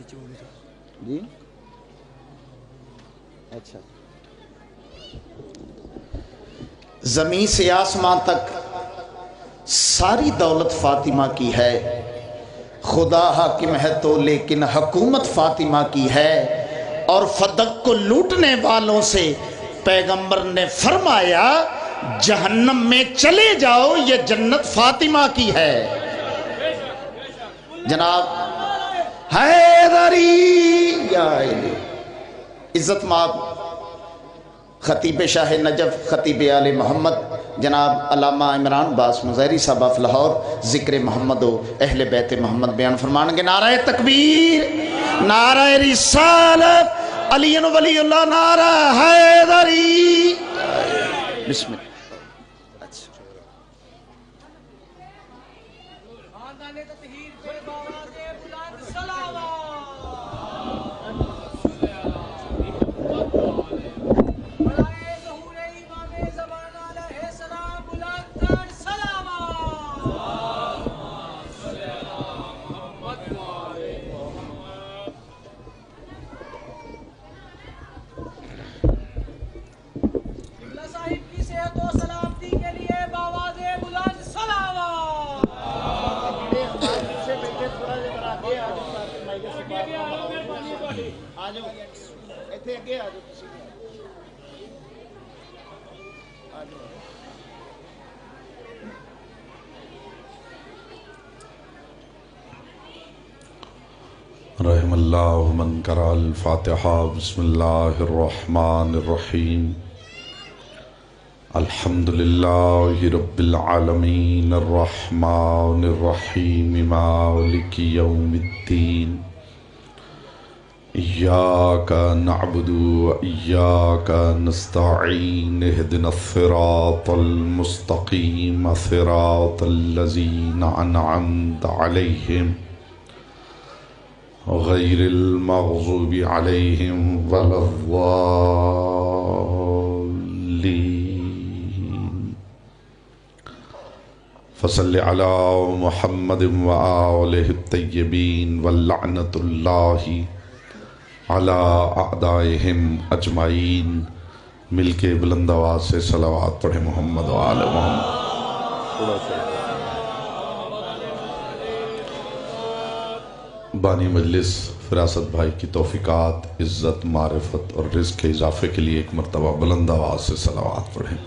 جی اچھا، زمین سے آسمان تک ساری دولت فاطمہ کی ہے، خدا حاکم ہے تو لیکن حکومت فاطمہ کی ہے، اور فدق کو لوٹنے والوں سے پیغمبر نے فرمایا جہنم میں چلے جاؤ، یہ جنت فاطمہ کی ہے۔ جناب حیدری یا علی عزت مآب خطیب شاہ نجف، خطیب آل محمد جناب علامہ عمران باس مظہری صاحب آف لاہور ذکر محمد و اہل بیت محمد بیان فرمان گے۔ نعرہ تکبیر، نعرہ رسالت، علی ولی اللہ، نعرہ حیدری۔ بسم اللہ۔ رحم اللہ من قرأ الفاتحہ۔ بسم اللہ الرحمن الرحیم۔ الحمدللہ رب العالمین الرحمن الرحیم مالک یوم الدین۔ ایاک نعبد و ایاک نستعین، اہدنا الصراط المستقیم، صراط الذین انعمت علیہم غیر المغضوب علیہم ولا الضالین۔ فصل علی محمد وآلہ الطیبین واللعنۃ اللہ علی اعدائہم اجمعین۔ مل کے بلند آواز سے صلوات پڑھیں محمد وآل محمد۔ بانی مجلس فراست بھائی کی توفیقات، عزت، معرفت اور رزق کے اضافے کے لیے ایک مرتبہ بلند آواز سے صلوات پڑھیں۔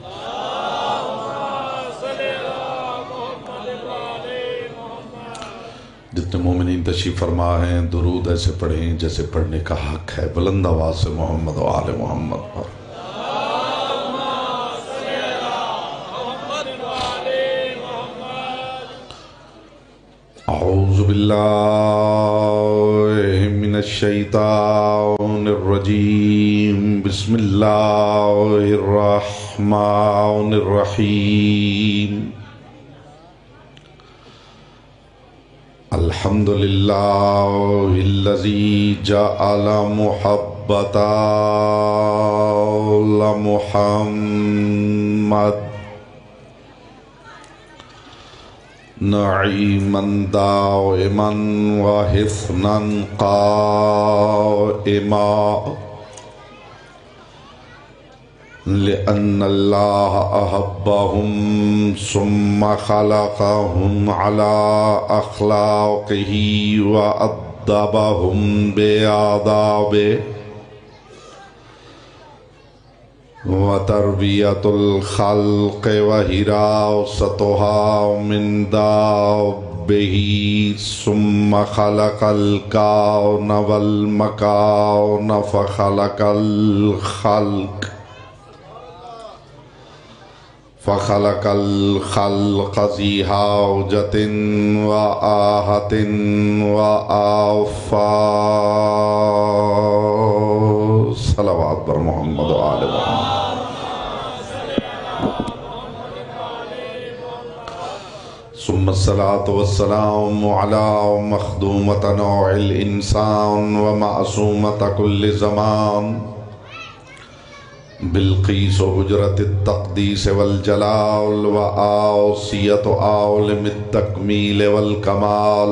جتنے مومنین تشریف فرما ہیں درود ایسے پڑھیں جیسے پڑھنے کا حق ہے، بلند آواز سے محمد و آل محمد پر۔ اعوذ باللہ من الشیطان الرجیم، بسم اللہ الرحمن الرحیم۔ الحمدللہ الذی جعل محبت محمد نعیما دائما وحسنا قائما، لأن اللہ احبهم ثم خلقهم على اخلاقه وأدبهم بآدابه، وتربیت الخلق وحراستها من دابه، ثم خلق الكون والمكان فخلق الخلق، فخلق الخلق ذی حاجت وآہت وآفات۔ صلوات پر محمد و آل محمد۔ ثم الصلاة والسلام على مخدومة نوع الإنسان ومعصومة كل زمان، بلقیس و حجرت التقدیس والجلال وآوسیت عالم التکمیل والکمال،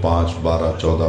5, 12, 14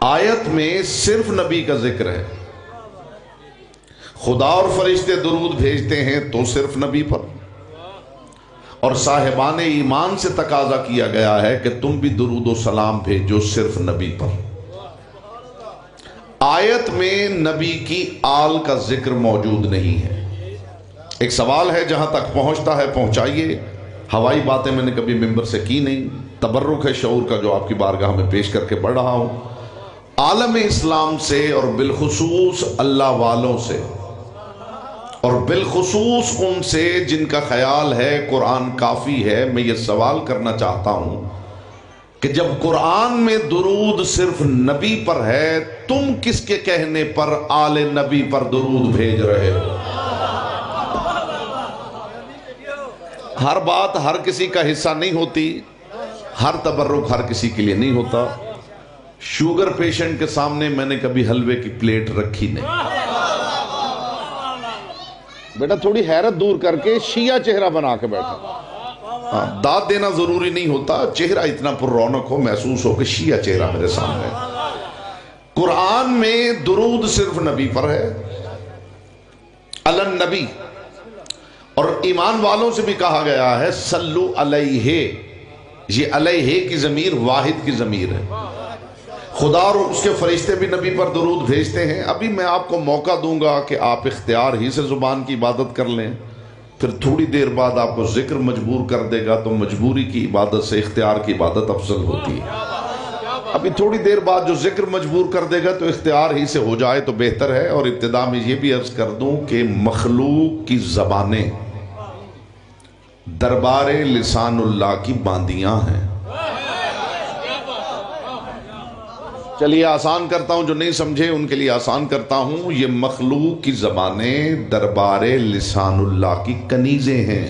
آیت میں صرف نبی کا ذکر ہے. خدا اور فرشتے درود بھیجتے ہیں تو صرف نبی پر، اور صاحبان ایمان سے تقاضا کیا گیا ہے کہ تم بھی درود و سلام بھیجو صرف نبی پر. آیت میں نبی کی آل کا ذکر موجود نہیں ہے. ایک سوال ہے جہاں تک پہنچتا ہے پہنچائیے. ہوائی باتیں میں نے کبھی ممبر سے کی نہیں، تبرک ہے شعور کا جو آپ کی بارگاہ میں پیش کر کے بڑھ رہا ہوں. عالم اسلام سے اور بالخصوص اللہ والوں سے اور بالخصوص ان سے جن کا خیال ہے قرآن کافی ہے، میں یہ سوال کرنا چاہتا ہوں کہ جب قرآن میں درود صرف نبی پر ہے، تم کس کے کہنے پر آل نبی پر درود بھیج رہے ہو؟ ہر بات ہر کسی کا حصہ نہیں ہوتی، ہر تبرک ہر کسی کے لیے نہیں ہوتا. شوگر پیشنٹ کے سامنے میں نے کبھی حلوے کی پلیٹ رکھی نہیں. بیٹا تھوڑی حیرت دور کر کے شیعہ چہرہ بنا کے بیٹھا. داد دینا ضروری نہیں ہوتا، چہرہ اتنا پر رونق ہو، محسوس ہو کہ شیعہ چہرہ میرے سامنے. قرآن میں درود صرف نبی پر ہے، علی النبی. اور ایمان والوں سے بھی کہا گیا ہے صلو علیہ. یہ علیہ کی ضمیر واحد کی ضمیر ہے. خدا اور اس کے فرشتے بھی نبی پر درود بھیجتے ہیں. ابھی میں آپ کو موقع دوں گا کہ آپ اختیار ہی سے زبان کی عبادت کر لیں، پھر تھوڑی دیر بعد آپ کو ذکر مجبور کر دے گا تو مجبوری کی عبادت سے اختیار کی عبادت افضل ہوتی ہے. ابھی تھوڑی دیر بعد جو ذکر مجبور کر دے گا تو اختیار ہی سے ہو جائے تو بہتر ہے. اور ابتدا میں یہ بھی عرض کر دوں کہ مخلوق کی زبانیں دربار لسان اللہ کی باندیاں ہیں. چلیے آسان کرتا ہوں، جو نہیں سمجھے ان کے لیے آسان کرتا ہوں. یہ مخلوق کی زبانیں دربار لسان اللہ کی کنیزیں ہیں.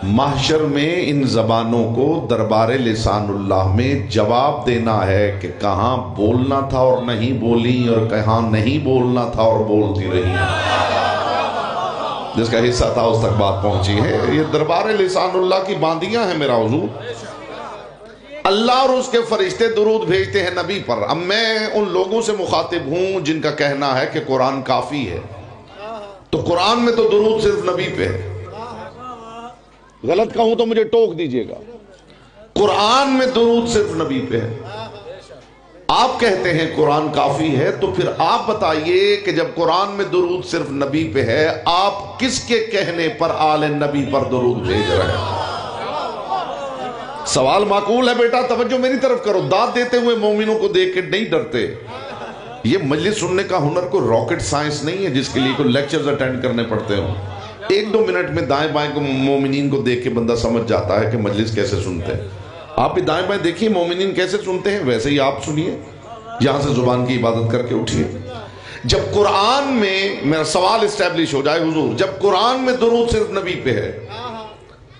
محشر میں ان زبانوں کو دربار لسان اللہ میں جواب دینا ہے کہ کہاں بولنا تھا اور نہیں بولی، اور کہاں نہیں بولنا تھا اور بولتی رہی. جس کا حصہ تھا اس تک بات پہنچی ہے. یہ دربار لسان اللہ کی باندیاں ہیں میرا حضور. اللہ اور اس کے فرشتے درود بھیجتے ہیں نبی پر. اب میں ان لوگوں سے مخاطب ہوں جن کا کہنا ہے کہ قرآن کافی ہے، تو قرآن میں تو درود صرف نبی پہ ہے. غلط کہوں تو مجھے ٹوک دیجئے گا. قرآن میں درود صرف نبی پہ ہے. آپ کہتے ہیں قرآن کافی ہے، تو پھر آپ بتائیے کہ جب قرآن میں درود صرف نبی پہ ہے، آپ کس کے کہنے پر آل نبی پر درود بھیج رہے ہیں؟ سوال معقول ہے بیٹا، توجہ میری طرف کرو. داد دیتے ہوئے مومنوں کو دیکھ کے نہیں ڈرتے. یہ مجلس سننے کا ہنر کوئی راکٹ سائنس نہیں ہے جس کے لیے کوئی لیکچرز اٹینڈ کرنے پڑتے ہوں. 1-2 منٹ میں دائیں بائیں کو مومنین کو دیکھ کے بندہ سمجھ جاتا ہے کہ مجلس کیسے سنتے ہیں. آپ بھی دائیں بائیں دیکھیے مومنین کیسے سنتے ہیں، ویسے ہی آپ سنیے. یہاں سے زبان کی عبادت کر کے اٹھیے. جب قرآن میں میرا سوال اسٹیبلش ہو جائے حضور، جب قرآن میں درود صرف نبی پہ ہے،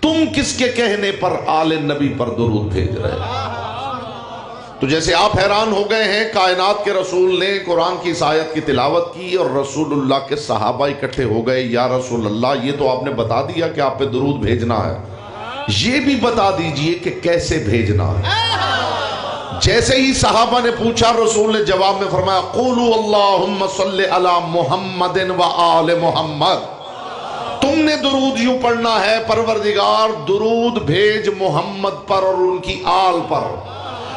تم کس کے کہنے پر آل نبی پر درود بھیج رہے ہیں؟ تو جیسے آپ حیران ہو گئے ہیں، کائنات کے رسول نے قرآن کی اس آیت کی تلاوت کی اور رسول اللہ کے صحابہ اکٹھے ہو گئے. یا رسول اللہ، یہ تو آپ نے بتا دیا کہ آپ پہ درود بھیجنا ہے، یہ بھی بتا دیجئے کہ کیسے بھیجنا ہے. جیسے ہی صحابہ نے پوچھا، رسول نے جواب میں فرمایا قولوا اللہم صلی علی محمد و آل محمد. تم نے درود یوں پڑھنا ہے، پروردگار درود بھیج محمد پر اور ان کی آل پر.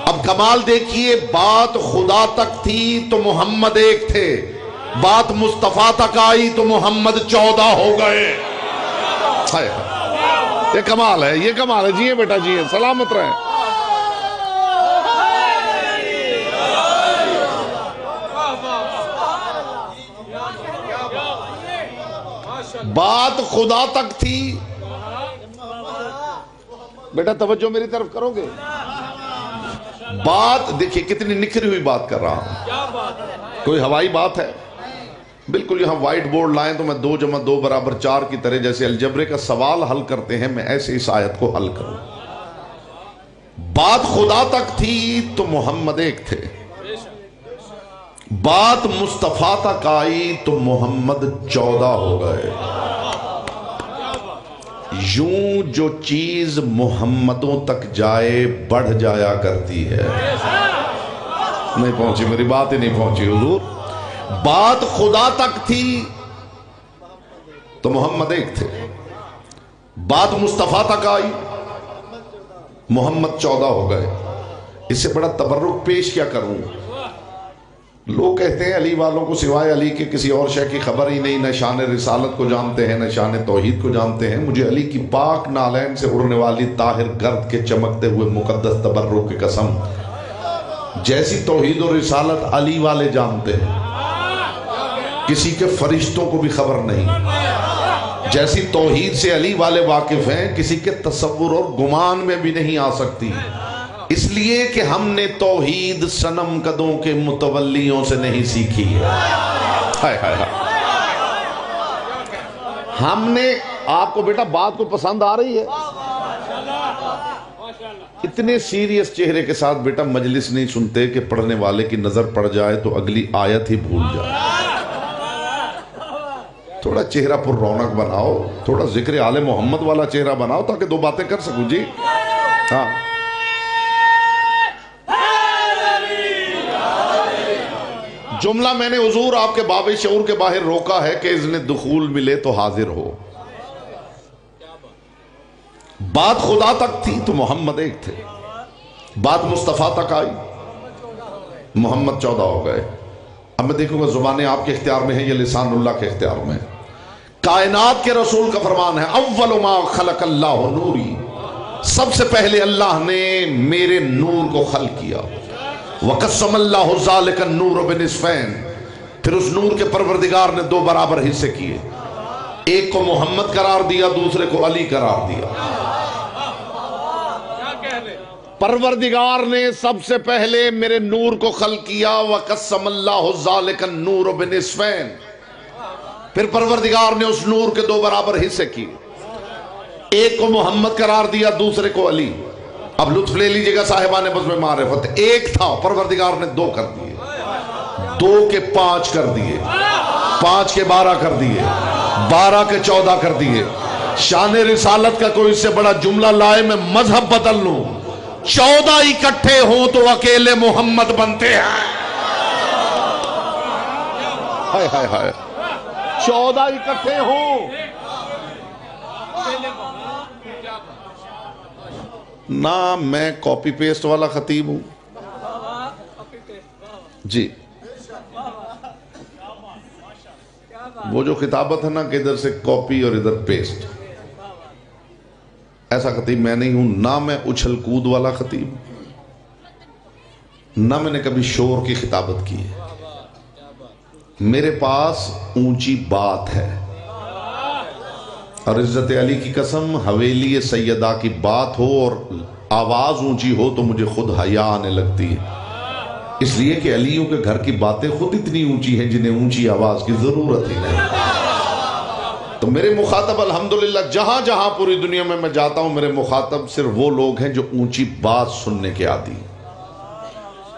اب کمال دیکھیے، بات خدا تک تھی تو محمد ایک تھے، بات مصطفیٰ تک آئی تو محمد 14 ہو گئے. یہ کمال ہے، یہ کمال ہے. جیئے بیٹا جیئے، سلامت رہیں. بات خدا تک تھی. بیٹا توجہ میری طرف کرو گے؟ بات دیکھیے کتنی نکھری ہوئی بات کر رہا ہوں. کوئی ہوائی بات ہے؟ بالکل. یہاں وائٹ بورڈ لائیں تو میں 2 + 2 = 4 کی طرح جیسے الجبرے کا سوال حل کرتے ہیں، میں ایسے اس آیت کو حل کروں. بات خدا تک تھی تو محمد ایک تھے، بات مصطفیٰ تک آئی تو محمد 14 ہو گئے. یوں جو چیز محمدوں تک جائے بڑھ جایا کرتی ہے. نہیں پہنچی، میری بات ہی نہیں پہنچی حضور. بات خدا تک تھی تو محمد ایک تھے. بات مصطفیٰ تک آئی، محمد 14 ہو گئے. اس سے بڑا تبرک پیش کیا کروں. لوگ کہتے ہیں علی والوں کو سوائے علی کے کسی اور شے کی خبر ہی نہیں، نہ شان رسالت کو جانتے ہیں نہ شان توحید کو جانتے ہیں. مجھے علی کی پاک نالین سے اڑنے والی طاہر گرد کے چمکتے ہوئے مقدس تبرک کی قسم، جیسی توحید و رسالت علی والے جانتے ہیں کسی کے فرشتوں کو بھی خبر نہیں. جیسی توحید سے علی والے واقف ہیں کسی کے تصور اور گمان میں بھی نہیں آ سکتی. اس لیے کہ ہم نے توحید صنم قدوں کے متولیوں سے نہیں سیکھی ہے. ہائے ہائے ہائے. ہم نے آپ کو بیٹا بات کو پسند آ رہی ہے؟ اتنے سیریس چہرے کے ساتھ بیٹا مجلس نہیں سنتے کہ پڑھنے والے کی نظر پڑ جائے تو اگلی آیت ہی بھول جائے. تھوڑا چہرہ پر رونق بناؤ، تھوڑا ذکر آل محمد والا چہرہ بناؤ تاکہ دو باتیں کر سکوں. جی ہاں. جملہ میں نے حضور آپ کے باب شعور کے باہر روکا ہے کہ اذن دخول ملے تو حاضر ہو. بات خدا تک تھی تو محمد ایک تھے. بات مصطفیٰ تک آئی، محمد 14 ہو گئے. اب میں دیکھوں گا زبانیں آپ کے اختیار میں ہیں یا لسان اللہ کے اختیار میں. کائنات کے رسول کا فرمان ہے اول ما خلق اللہ نوری، سب سے پہلے اللہ نے میرے نور کو خلق کیا. وَقَسَّمَ اللَّهُ ذَلِكَ النُّورَ بِنِصْفَيْنِ، پھر اس نور کے پروردگار نے 2 برابر حصے کیے. ایک کو محمد قرار دیا، دوسرے کو علی قرار دیا. پروردگار نے سب سے پہلے میرے نور کو خلق کیا. وَقَسَّمَ اللَّهُ ذَلِكَ النُّورَ بِنِصْفَيْنِ، پھر پروردگار نے اس نور کے 2 برابر حصے کیے. ایک کو محمد قرار دیا، دوسرے کو علی. اب لطف لے لیجئے گا صاحبان بزم معرفت. ایک تھا، پروردگار نے 2 کر دیے، 2 کے 5 کر دیے، 5 کے 12 کر دیے، 12 کے 14 کر دیے. شان رسالت کا کوئی اس سے بڑا جملہ لائے میں مذہب بدل لوں. 14 اکٹھے ہوں تو اکیلے محمد بنتے ہیں. ہائے ہائے ہائے. 14 اکٹھے ہوں. نہ میں کاپی پیسٹ والا خطیب ہوں جی. وہ جو خطابت ہے نا کہ ادھر سے کاپی اور ادھر پیسٹ، ایسا خطیب میں نہیں ہوں. نہ میں اچھل کود والا خطیب، نہ میں نے کبھی شور کی خطابت کی ہے. میرے پاس اونچی بات ہے، اور عزت علی کی قسم حویلی سیدہ کی بات ہو اور آواز اونچی ہو تو مجھے خود حیا آنے لگتی ہے. اس لیے کہ علیوں کے گھر کی باتیں خود اتنی اونچی ہیں جنہیں اونچی آواز کی ضرورت ہی نہیں. تو میرے مخاطب الحمدللہ جہاں جہاں پوری دنیا میں جاتا ہوں، میرے مخاطب صرف وہ لوگ ہیں جو اونچی بات سننے کے عادی.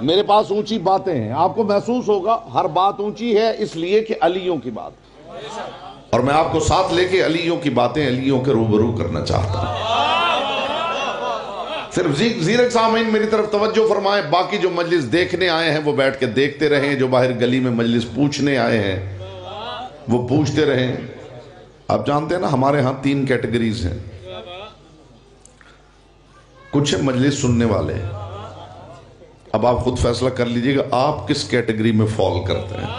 میرے پاس اونچی باتیں ہیں. آپ کو محسوس ہوگا ہر بات اونچی ہے اس لیے کہ علیوں کی بات، اور میں آپ کو ساتھ لے کے علیوں کی باتیں علیوں کے روبرو کرنا چاہتا ہوں. صرف زیرک سامعین میری طرف توجہ فرمائیں. باقی جو مجلس دیکھنے آئے ہیں وہ بیٹھ کے دیکھتے رہیں، جو باہر گلی میں مجلس پوچھنے آئے ہیں وہ پوچھتے رہیں. آپ جانتے ہیں نا ہمارے ہاں 3 کیٹیگریز ہیں. کچھ مجلس سننے والے، اب آپ خود فیصلہ کر لیجئے گا آپ کس کیٹیگری میں فال کرتے ہیں.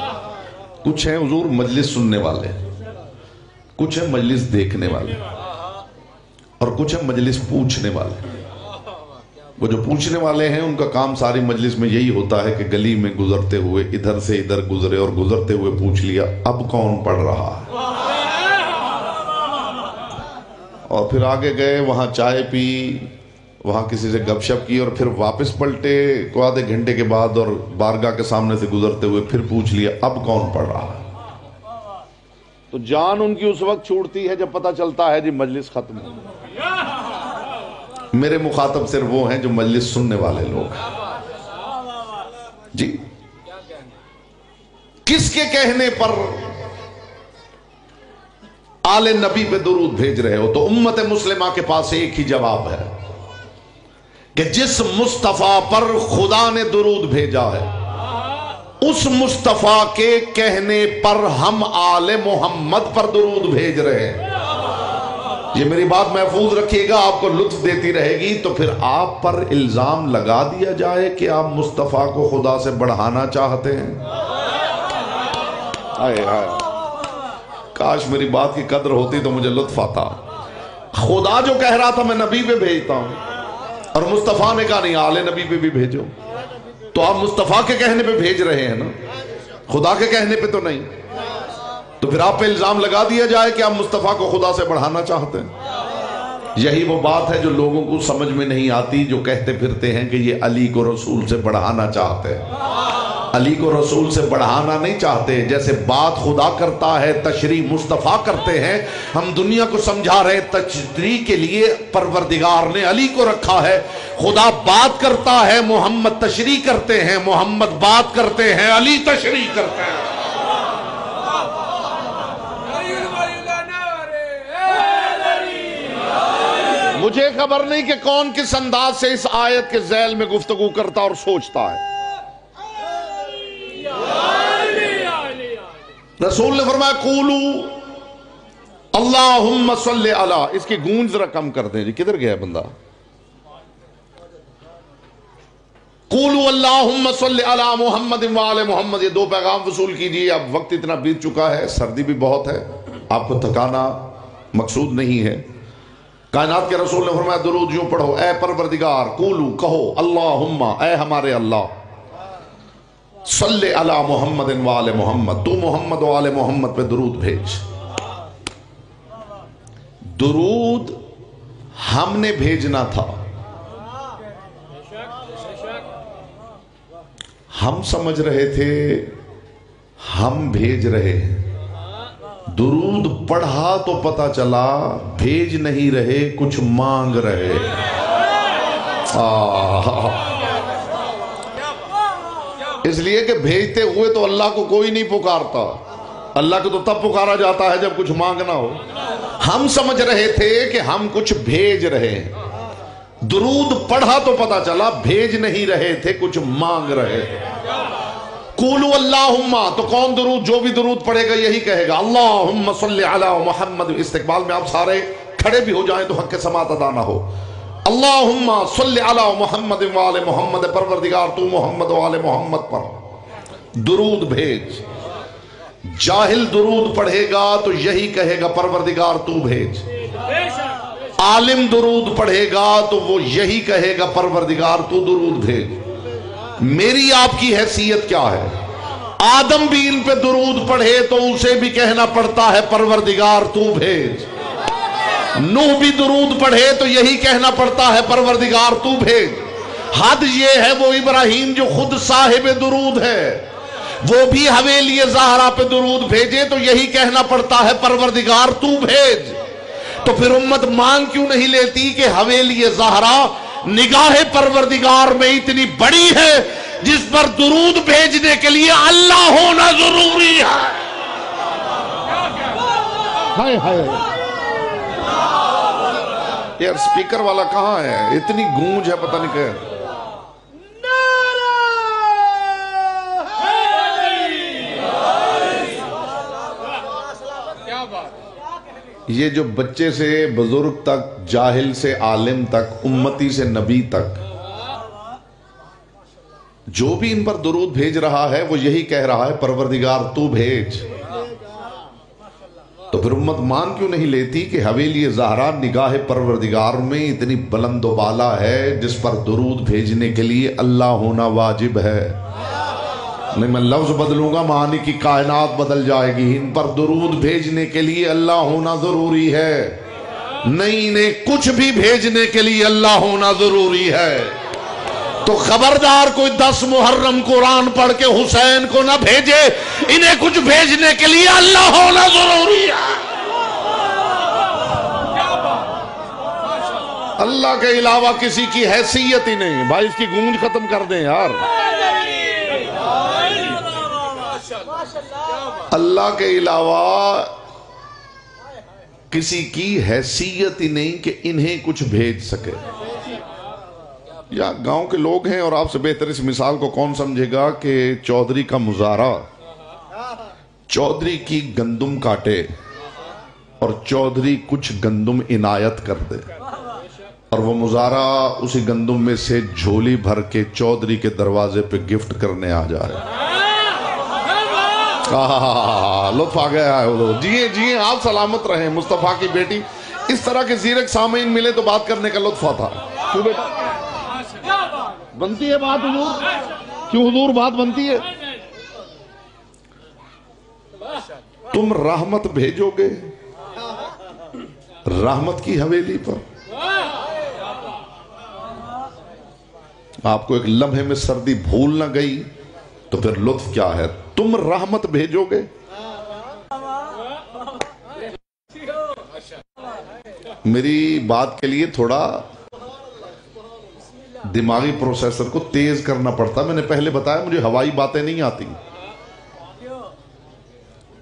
کچھ ہیں حضور مجلس سننے والے، کچھ ہیں مجلس دیکھنے والے، اور کچھ ہیں مجلس پوچھنے والے. وہ جو پوچھنے والے ہیں ان کا کام ساری مجلس میں یہی ہوتا ہے کہ گلی میں گزرتے ہوئے ادھر سے ادھر گزرے اور گزرتے ہوئے پوچھ لیا اب کون پڑھ رہا ہے، اور پھر آگے گئے وہاں چائے پی، وہاں کسی سے گپ شپ کی، اور پھر واپس پلٹے کو آدھے گھنٹے کے بعد اور بارگاہ کے سامنے سے گزرتے ہوئے پھر پوچھ لیا اب کون پڑھ رہا ہے. تو جان ان کی اس وقت چھوٹتی ہے جب پتہ چلتا ہے جی مجلس ختم ہو. میرے مخاطب صرف وہ ہیں جو مجلس سننے والے لوگ جی. کس کے کہنے پر آل نبی پہ درود بھیج رہے ہو؟ تو امت مسلمہ کے پاس ایک ہی جواب ہے کہ جس مصطفیٰ پر خدا نے درود بھیجا ہے اس مصطفیٰ کے کہنے پر ہم آل محمد پر درود بھیج رہے ہیں. یہ میری بات محفوظ رکھیے گا، آپ کو لطف دیتی رہے گی. تو پھر آپ پر الزام لگا دیا جائے کہ آپ مصطفیٰ کو خدا سے بڑھانا چاہتے ہیں. کاش میری بات کی قدر ہوتی تو مجھے لطف آتا. خدا جو کہہ رہا تھا میں نبی پہ بھیجتا ہوں، اور مصطفیٰ نے کہا نہیں آل نبی پہ بھی بھیجو، تو آپ مصطفیٰ کے کہنے پہ بھیج رہے ہیں نا، خدا کے کہنے پہ تو نہیں. تو پھر آپ پہ الزام لگا دیا جائے کہ آپ مصطفیٰ کو خدا سے بڑھانا چاہتے ہیں. یہی وہ بات ہے جو لوگوں کو سمجھ میں نہیں آتی، جو کہتے پھرتے ہیں کہ یہ علی کو رسول سے بڑھانا چاہتے ہیں. علی کو رسول سے بڑھانا نہیں چاہتے. جیسے بات خدا کرتا ہے تشریح مصطفیٰ کرتے ہیں. ہم دنیا کو سمجھا رہے تشریح کے لیے پروردگار نے علی کو رکھا ہے. خدا بات کرتا ہے، محمد تشریح کرتے ہیں. محمد بات کرتے ہیں، علی تشریح کرتے ہیں. مجھے خبر نہیں کہ کون کس انداز سے اس آیت کے ذیل میں گفتگو کرتا اور سوچتا ہے. رسول نے فرمایا قولو اللہم صلی علی. اس کی گونج ذرا کم کر دیں جی، کدھر گیا بندہ؟ قولو اللہم صلی علی محمد وآل محمد. یہ دو پیغام وصول کیجئے. اب وقت اتنا بیت چکا ہے، سردی بھی بہت ہے، آپ کو تھکانا مقصود نہیں ہے. کائنات کے رسول نے فرمایا درود یوں پڑھو، اے پروردگار، قولو کہو، اللہم اے ہمارے اللہ، صلی علی محمد وآل محمد، تو محمد و آل محمد پہ درود بھیج. درود ہم نے بھیجنا تھا. ہم سمجھ رہے تھے ہم بھیج رہے ہیں. درود پڑھا تو پتا چلا بھیج نہیں رہے، کچھ مانگ رہے. اس لیے کہ بھیجتے ہوئے تو اللہ کو کوئی نہیں پکارتا. اللہ کو تو تب پکارا جاتا ہے جب کچھ مانگنا ہو. ہم سمجھ رہے تھے کہ ہم کچھ بھیج رہے ہیں. درود پڑھا تو پتا چلا بھیج نہیں رہے تھے، کچھ مانگ رہے تھے. قولوا اللہم، تو کون درود؟ جو بھی درود پڑھے گا یہی کہے گا اللہم صلی علی محمد. استقبال میں آپ سارے کھڑے بھی ہو جائیں تو حق سماعت ادا نہ ہو. اللہم صلی علی محمد وآل محمد، پروردگار تو محمد و آل محمد پر درود بھیج. جاہل درود پڑھے گا تو یہی کہے گا پروردگار تو بھیج. عالم درود پڑھے گا تو وہ یہی کہے گا پروردگار تو درود بھیج. میری آپ کی حیثیت کیا ہے؟ آدم بھی ان پہ درود پڑھے تو اسے بھی کہنا پڑتا ہے پروردگار تو بھیج. نوح بھی درود پڑھے تو یہی کہنا پڑتا ہے پروردگار تو بھیج. حد یہ ہے وہ ابراہیم جو خود صاحب درود ہے، وہ بھی حویلی زہرا پہ درود بھیجے تو یہی کہنا پڑتا ہے پروردگار تو بھیج. تو پھر امت مان کیوں نہیں لیتی کہ حویلی زہرا نگاہ پروردگار میں اتنی بڑی ہے جس پر درود بھیجنے کے لیے اللہ ہونا ضروری ہے. یار سپیکر والا کہاں ہے؟ اتنی گونج ہے پتہ نہیں کہ. یہ جو بچے سے بزرگ تک، جاہل سے عالم تک، امتی سے نبی تک، جو بھی ان پر درود بھیج رہا ہے وہ یہی کہہ رہا ہے پروردگار تو بھیج. تو پھر امت مان کیوں نہیں لیتی کہ حویلی زہرا نگاہ پروردگار میں اتنی بلند و بالا ہے جس پر درود بھیجنے کے لیے اللہ ہونا واجب ہے. نہیں میں لفظ بدلوں گا معانی کی کائنات بدل جائے گی. ان پر درود بھیجنے کے لیے اللہ ہونا ضروری ہے. نہیں انہیں کچھ بھی بھیجنے کے لیے اللہ ہونا ضروری ہے. تو خبردار کوئی 10 محرم قرآن پڑھ کے حسین کو نہ بھیجے. انہیں کچھ بھیجنے کے لیے اللہ ہونا ضروری ہے. اللہ کے علاوہ کسی کی حیثیت ہی نہیں. بھائی اس کی گونج ختم کر دیں یار. اللہ کے علاوہ کسی کی حیثیت ہی نہیں کہ انہیں کچھ بھیج سکے. یا گاؤں کے لوگ ہیں اور آپ سے بہتر اس مثال کو کون سمجھے گا کہ چودھری کا مزارع چودھری کی گندم کاٹے اور چودھری کچھ گندم عنایت کر دے اور وہ مزارع اسی گندم میں سے جھولی بھر کے چودھری کے دروازے پہ گفٹ کرنے آ جائے. لطف آ گیا ہے. جی آپ سلامت رہیں. مصطفیٰ کی بیٹی اس طرح کے زیرک سامعین ملے تو بات کرنے کا لطف آتا. کیوں بیٹا بنتی ہے بات حضور؟ کیوں حضور بات بنتی ہے؟ تم رحمت بھیجو گے رحمت کی حویلی پر. آپ کو ایک لمحے میں سردی بھول نہ گئی تو پھر لطف کیا ہے؟ تم رحمت بھیجو گے. میری بات کے لیے تھوڑا دماغی پروسیسر کو تیز کرنا پڑتا. میں نے پہلے بتایا مجھے ہوائی باتیں نہیں آتی.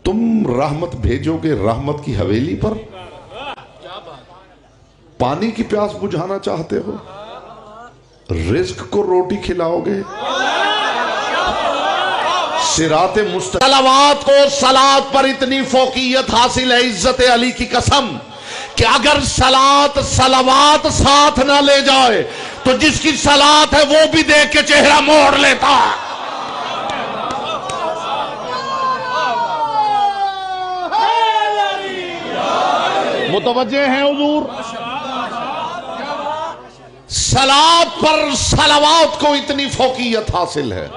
تم رحمت بھیجو گے رحمت کی حویلی پر. پانی کی پیاس بجھانا چاہتے ہو رزق کو روٹی کھلاؤ گے. صراط مستقیم. صلوات کو صلات پر اتنی فوقیت حاصل ہے عزت علی کی قسم کہ اگر صلوات ساتھ نہ لے جائے تو جس کی صلات ہے وہ بھی دیکھ کے چہرہ موڑ لیتا ہے. متوجہ ہیں حضور؟ صلات پر صلوات کو اتنی فوقیت حاصل ہے.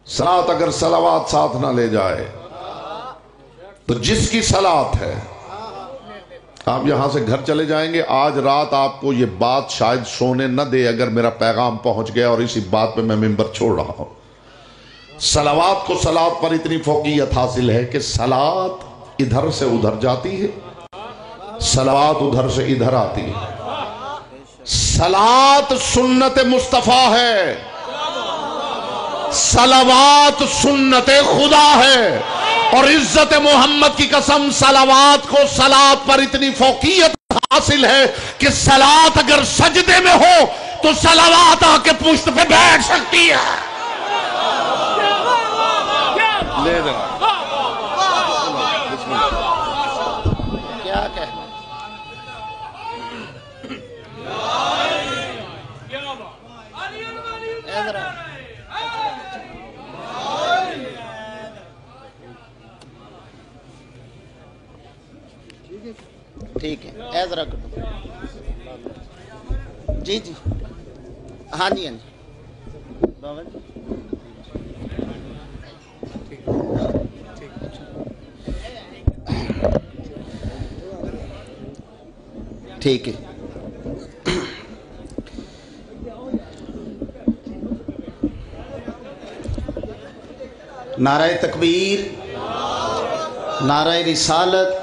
صلات اگر صلوات ساتھ نہ لے جائے تو جس کی صلات ہے. آپ یہاں سے گھر چلے جائیں گے آج رات آپ کو یہ بات شاید سونے نہ دے اگر میرا پیغام پہنچ گیا اور اسی بات پہ میں منبر چھوڑ رہا ہوں. صلوات کو صلات پر اتنی فوقیت حاصل ہے کہ صلات ادھر سے ادھر جاتی ہے صلوات ادھر سے ادھر آتی ہے. صلات سنت مصطفیٰ ہے صلوات سنت خدا ہے. اور عزت محمد کی قسم صلوات کو صلات پر اتنی فوقیت حاصل ہے کہ صلات اگر سجدے میں ہو تو صلوات آ کے پشت پہ بیٹھ سکتی ہے. لے دیں کیا کہنا ٹھیک ہے. ایذرا جی ہاں جی بابا جی ٹھیک ہے. نعرہ تکبیر نعرہ رسالت